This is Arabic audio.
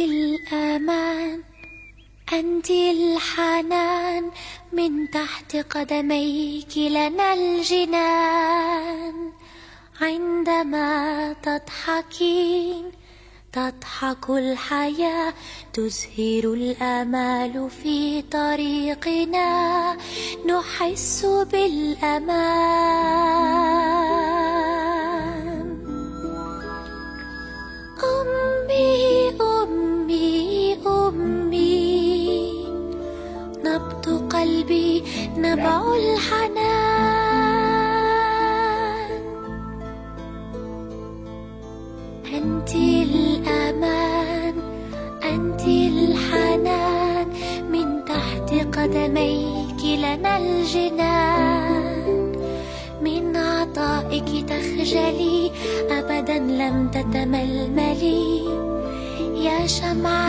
الأمان، أنت الحنان، من تحت قدميك لنا الجنان. عندما تضحكين تضحك الحياة، تزهر الآمال في طريقنا، نحس بالأمان. أمي أمي أمي، نبض قلبي نبع الحنان. أنت الأمان، أنت الحنان، من تحت قدميك لنا الجنان. من عطائك تخجلي، أبدا لم تتململي، يا شمعة